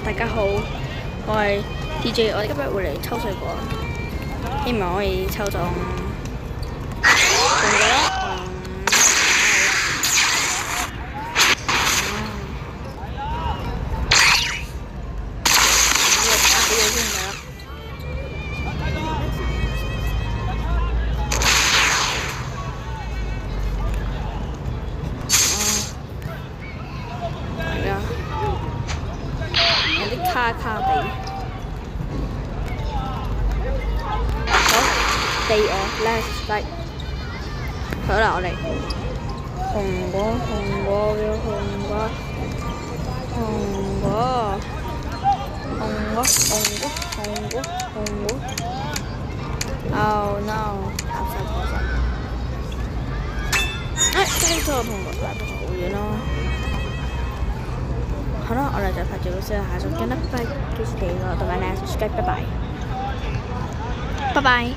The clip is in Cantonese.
大家好，我係 TJ，我哋今日會嚟抽水果，希望可以抽中紅果。有啲卡卡地，好地我 let's like， 好啦，我哋紅果紅果要紅果紅果紅果紅果紅果紅果 ，Oh no， 合實合實，呢個紅果拉得好遠咯。好啦，我哋就拍住老師下集見啦，拜，記住訂閱我同埋咧 subscribe，拜拜，拜拜。